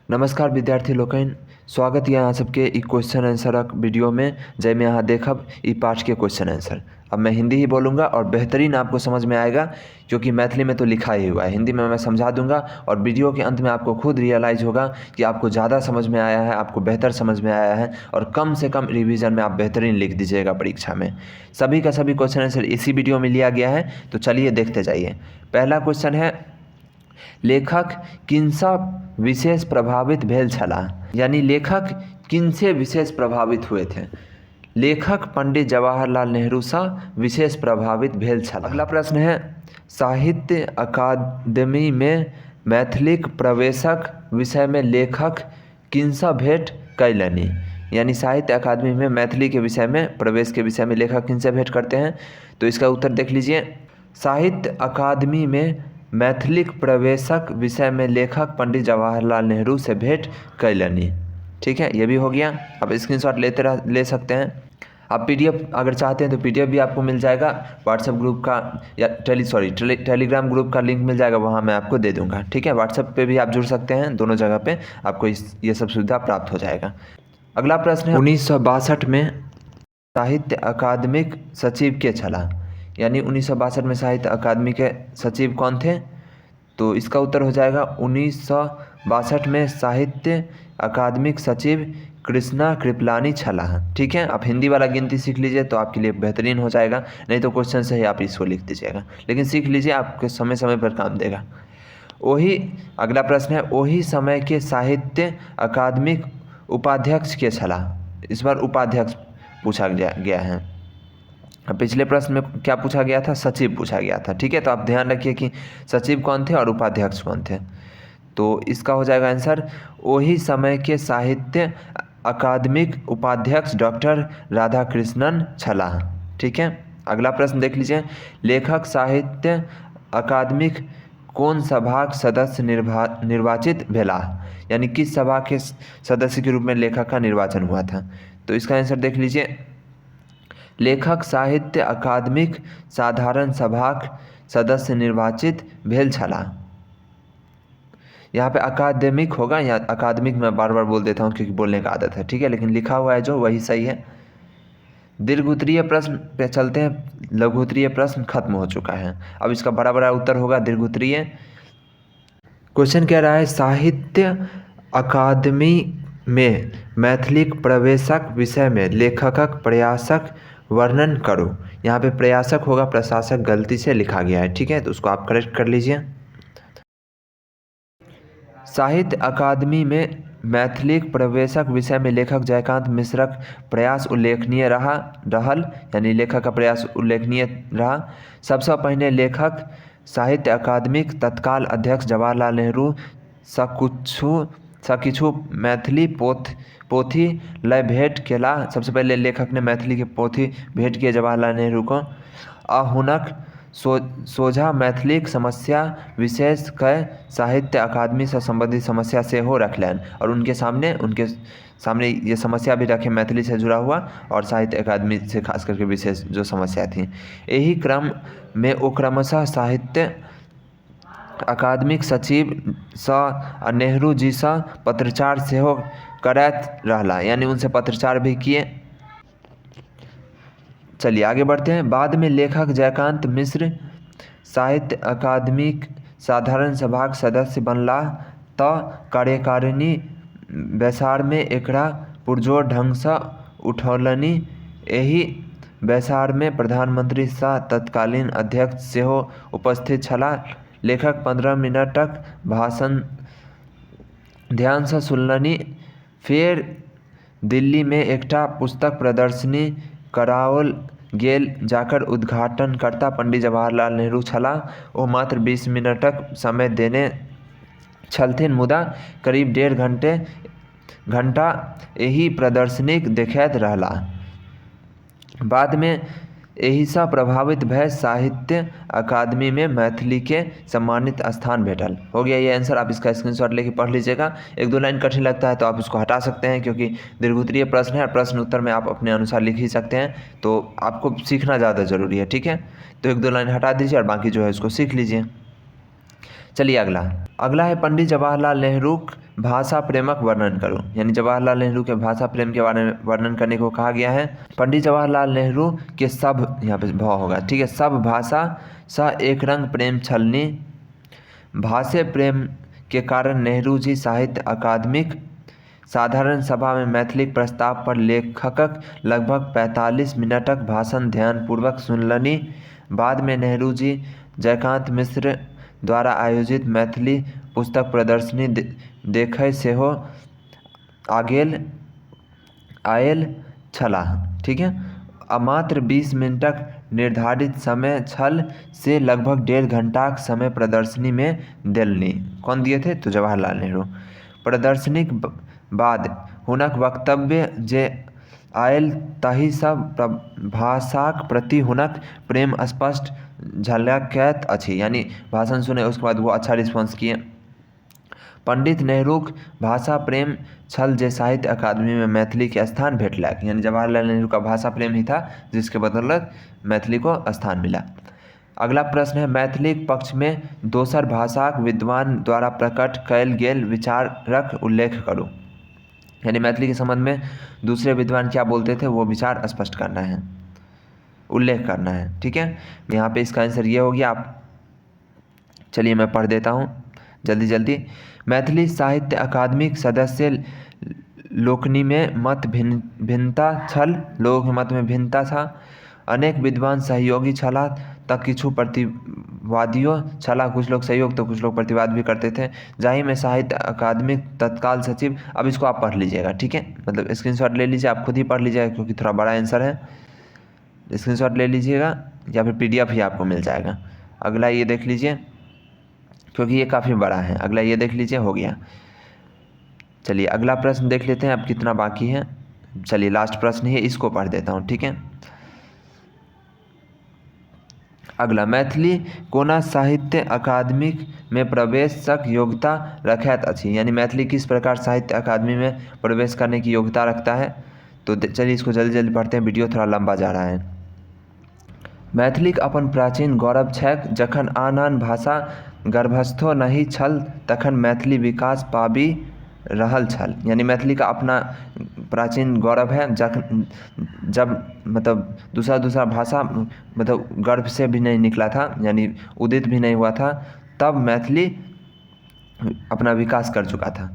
नमस्कार विद्यार्थी लोकन, स्वागत है यहाँ सबके ई क्वेश्चन आंसरक वीडियो में जैमें यहाँ देखब ई पाठ के क्वेश्चन आंसर। अब मैं हिंदी ही बोलूँगा और बेहतरीन आपको समझ में आएगा क्योंकि मैथिली में तो लिखा ही हुआ है। हिंदी में मैं समझा दूंगा और वीडियो के अंत में आपको खुद रियलाइज़ होगा कि आपको ज़्यादा समझ में आया है, आपको बेहतर समझ में आया है और कम से कम रिविज़न में आप बेहतरीन लिख दीजिएगा परीक्षा में। सभी का सभी क्वेश्चन आंसर इसी वीडियो में लिया गया है, तो चलिए देखते जाइए। पहला क्वेश्चन है, लेखक किनसा विशेष प्रभावित भेल छला, यानी लेखक किनसे विशेष प्रभावित हुए थे। लेखक पंडित जवाहरलाल नेहरू से विशेष प्रभावित भेल छला। अगला प्रश्न है, साहित्य अकादमी में मैथिलीक प्रवेशक विषय में लेखक किनसा भेंट कैलनी, यानी साहित्य अकादमी में मैथिली के विषय में प्रवेश के विषय में लेखक किनसे भेंट करते हैं। तो इसका उत्तर देख लीजिए, साहित्य अकादमी में मैथिलीक प्रवेशक विषय में लेखक पंडित जवाहरलाल नेहरू से भेंट कैलनी। ठीक है, ये भी हो गया। अब स्क्रीनशॉट ले सकते हैं। आप पीडीएफ अगर चाहते हैं तो पीडीएफ भी आपको मिल जाएगा व्हाट्सएप ग्रुप का या टेलीग्राम ग्रुप का लिंक मिल जाएगा, वहाँ मैं आपको दे दूंगा। ठीक है, व्हाट्सएप पे भी आप जुड़ सकते हैं, दोनों जगह पे आपको ये सब सुविधा प्राप्त हो जाएगा। अगला प्रश्न है, 1962 में साहित्य अकादमिक सचिव के छला, यानी 1962 में साहित्य अकादमी के सचिव कौन थे। तो इसका उत्तर हो जाएगा 1962 में साहित्य अकादमिक सचिव कृष्णा कृपलानी छला। ठीक है, आप हिंदी वाला गिनती सीख लीजिए तो आपके लिए बेहतरीन हो जाएगा, नहीं तो क्वेश्चन से ही आप इसको लिख दीजिएगा, लेकिन सीख लीजिए, आपके समय समय पर काम देगा। अगला प्रश्न है, वही समय के साहित्य अकादमिक उपाध्यक्ष के छला। इस बार उपाध्यक्ष पूछा गया है। पिछले प्रश्न में क्या पूछा गया था, सचिव पूछा गया था। ठीक है, तो आप ध्यान रखिए कि सचिव कौन थे और उपाध्यक्ष कौन थे। तो इसका हो जाएगा आंसर, वही समय के साहित्य अकादमिक उपाध्यक्ष डॉक्टर राधाकृष्णन छला। ठीक है, अगला प्रश्न देख लीजिए, लेखक साहित्य अकादमिक कौन सभाक सदस्य निर्वाचित भेला, यानी किस सभा के सदस्य के रूप में लेखक का निर्वाचन हुआ था। तो इसका आंसर देख लीजिए, लेखक साहित्य अकादमिक साधारण सभाक सदस्य निर्वाचित भेल छला। यहाँ पे अकादमिक होगा, या अकादमिक मैं बार बार बोल देता हूँ क्योंकि बोलने का आदत है। ठीक है, लेकिन लिखा हुआ है जो वही सही है। दीर्घोत्तरीय प्रश्न पे चलते हैं, लघुत्तरीय प्रश्न खत्म हो चुका है। अब इसका बड़ा बड़ा उत्तर होगा दीर्घोत्तरीय। क्वेश्चन कह रहा है, साहित्य अकादमी में मैथिलीक प्रवेशक विषय में लेखकक प्रयासक वर्णन करो। यहाँ पे प्रयासक होगा, प्रशासक गलती से लिखा गया है। ठीक है, तो उसको आप करेक्ट कर लीजिए। साहित्य अकादमी में मैथिलीक प्रवेशक विषय में लेखक जयकांत मिश्रक प्रयास उल्लेखनीय रहल, यानी लेखक का प्रयास उल्लेखनीय रहा। सबसे पहले लेखक साहित्य अकादमीक तत्काल अध्यक्ष जवाहरलाल नेहरू किछु मैथिली पोथी लय भेंट केला। सबसे पहले लेखक ने मैथिली के पोथी भेंट किए जवाहरलाल नेहरू को। हुनक सोझा मैथिलीक समस्या विशेष कय साहित्य अकादमी से संबंधित समस्या से हो रखलन, और उनके सामने ये समस्या भी रखे मैथिली से जुड़ा हुआ और साहित्य अकादमी से खास करके विशेष जो समस्या थी। यही क्रम में वो क्रमशः साहित्य अकादमिक सचिव स नेहरू जी से पत्रचार से हो करैत रहला, यानी उनसे पत्रचार भी किए। चलिए आगे बढ़ते हैं। बाद में लेखक जयकांत मिश्र साहित्य अकादमिक साधारण सभाक सदस्य बनला तो कार्यकारिणी बैसार में एकरा पुरजोर ढंग से उठौलनि। एही बैसार में प्रधानमंत्री सा तत्कालीन अध्यक्ष सेहो उपस्थित छला। लेखक 15 मिनटक भाषण ध्यान से सुनलनि। फिर दिल्ली में एकटा पुस्तक प्रदर्शनी कराओल गेल, जाकर उद्घाटनकर्ता पंडित जवाहरलाल नेहरू छला। ओ मात्र 20 मिनटक समय देने छलथिन, मुदा करीब 1.5 घंटा एही प्रदर्शनीक देखैत रहला। बाद में एही से प्रभावित भय साहित्य अकादमी में मैथिली के सम्मानित स्थान भेटल। हो गया ये आंसर, आप इसका स्क्रीनशॉट लेके पढ़ लीजिएगा। एक दो लाइन कठिन लगता है तो आप इसको हटा सकते हैं क्योंकि दीर्घोत्तरीय प्रश्न है और प्रश्न उत्तर में आप अपने अनुसार लिख ही सकते हैं, तो आपको सीखना ज़्यादा ज़रूरी है। ठीक है, तो एक दो लाइन हटा दीजिए और बाकी जो है इसको सीख लीजिए। चलिए अगला है पंडित जवाहरलाल नेहरू भाषा प्रेमक वर्णन करो। यानी जवाहरलाल नेहरू के भाषा प्रेम के बारे में वर्णन करने को कहा गया है। पंडित जवाहरलाल नेहरू के सब, यहाँ पे भाव होगा, ठीक है, सब भाषा स एक रंग प्रेम छलनी। भाषे प्रेम के कारण नेहरू जी साहित्य अकादमिक साधारण सभा में मैथिली प्रस्ताव पर लेखकक लगभग 45 मिनटक भाषण ध्यानपूर्वक सुनलनि। बाद में नेहरू जी जयकांत मिश्र द्वारा आयोजित मैथिली पुस्तक प्रदर्शनी देखै सेहो आयल छलाह, ठीक है। अब मात्र 20 मिनटक निर्धारित समय छल से लगभग 1.5 घंटाक समय प्रदर्शनी में देलनि। कौन दिए थे? तो जवाहरलाल नेहरू। प्रदर्शनीक बाद हुनक वक्तव्य जे आयल ताहि सब भाषाक प्रति हुनक प्रेम स्पष्ट झलकैत अछि। यानी भाषण सुने उसके बाद वो अच्छा रिस्पॉन्स किए। पंडित नेहरूक भाषा प्रेम छल जे साहित्य अकादमी में मैथिली के स्थान भेटलक। यानी जवाहरलाल नेहरू का भाषा प्रेम ही था जिसके बदौलत मैथिली को स्थान मिला। अगला प्रश्न है मैथिली पक्ष में दोसर भाषाक विद्वान द्वारा प्रकट कयल गेल विचारक उल्लेख करो। यानी मैथिली के संबंध में दूसरे विद्वान क्या बोलते थे वो विचार स्पष्ट करना है, उल्लेख करना है, ठीक है। यहाँ पे इसका आंसर ये हो गया। आप चलिए मैं पढ़ देता हूँ जल्दी। मैथिली साहित्य अकादमिक सदस्य लोकनि में मत भिन्नता छल, लोगों के मत में भिन्नता था। अनेक विद्वान सहयोगी छला तक किछु प्रतिवादियों छला, कुछ लोग सहयोग तो कुछ लोग प्रतिवाद भी करते थे। जाहि में साहित्य अकादमिक तत्काल सचिव, अब इसको आप पढ़ लीजिएगा, ठीक है, मतलब स्क्रीनशॉट ले लीजिए, आप खुद ही पढ़ लीजिएगा क्योंकि थोड़ा बड़ा आंसर है। स्क्रीनशॉट ले लीजिएगा या फिर PDF ही आपको मिल जाएगा। अगला ये देख लीजिए क्योंकि ये काफ़ी बड़ा है। अगला ये देख लीजिए, हो गया। चलिए अगला प्रश्न देख लेते हैं अब कितना बाकी है। चलिए लास्ट प्रश्न है, इसको पढ़ देता हूँ, ठीक है। अगला मैथिली कोना साहित्य अकादमिक में प्रवेशक योग्यता रखैत अछि। यानी मैथिली किस प्रकार साहित्य अकादमी में प्रवेश करने की योग्यता रखता है। तो चलिए इसको जल्दी पढ़ते हैं, वीडियो थोड़ा लंबा जा रहा है। मैथिलीक अपन प्राचीन गौरव छैक। जखन आन भाषा गर्भस्थो नहीं छल तखन मैथिली विकास पाबि रहल छल। यानी मैथिली का अपना प्राचीन गौरव है। जब मतलब दूसरा भाषा मतलब गर्भ से भी नहीं निकला था, यानी उदित भी नहीं हुआ था, तब मैथिली अपना विकास कर चुका था।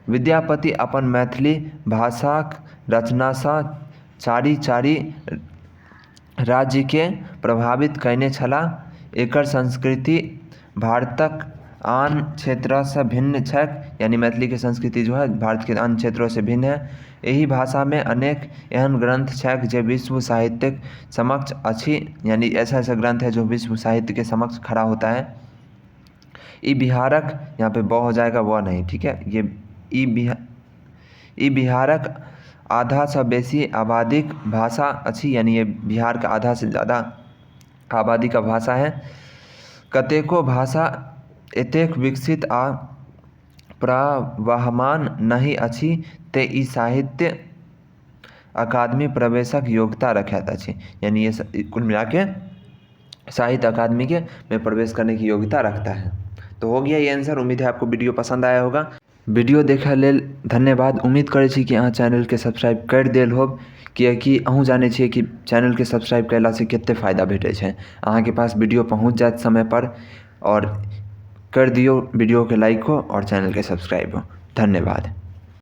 विद्यापति अपन मैथिली भाषाक रचनासँ चारि राज्य के प्रभावित कयने छलाह। एकर संस्कृति भारतक आन क्षेत्र से भिन्न छैक। यानी मैथिली के संस्कृति जो है भारत के अन्य क्षेत्रों से भिन्न है। यही भाषा में अनेक एहन ग्रंथ छैक जे विश्व साहित्यक समक्ष अछि। यानी ऐसा ग्रंथ है जो विश्व साहित्य के समक्ष खड़ा होता है। ई बिहारक, यहाँ पे ब हो जाएगा, वह नहीं, ठीक है। ये ई बिहारक आधा से बेसी आबादीक भाषा अछि। यानी ये बिहार का आधा से ज़्यादा आबादी का भाषा है। कतेको भाषा एतेक विकसित आ प्रवाहमान नहीं अछि ते ई साहित्य अकादमी प्रवेशक योग्यता रखैत अछि। यानी ये कुल मिला के साहित्य अकादमी के में प्रवेश करने की योग्यता रखता है। तो हो गया ये आंसर। उम्मीद है आपको वीडियो पसंद आया होगा। वीडियो देखै लेल धन्यवाद। उम्मीद करै छी कि अहाँ चैनल के सब्सक्राइब कर देल होब, किएकि अहूँ जानै छियै कि चैनल के सब्सक्राइब कैला से कते फायदा भेटै छै। अहाँ के पास वीडियो पहुँच जात समय पर, और कर दियो वीडियो के लाइक हो और चैनल के सब्सक्राइब हो। धन्यवाद।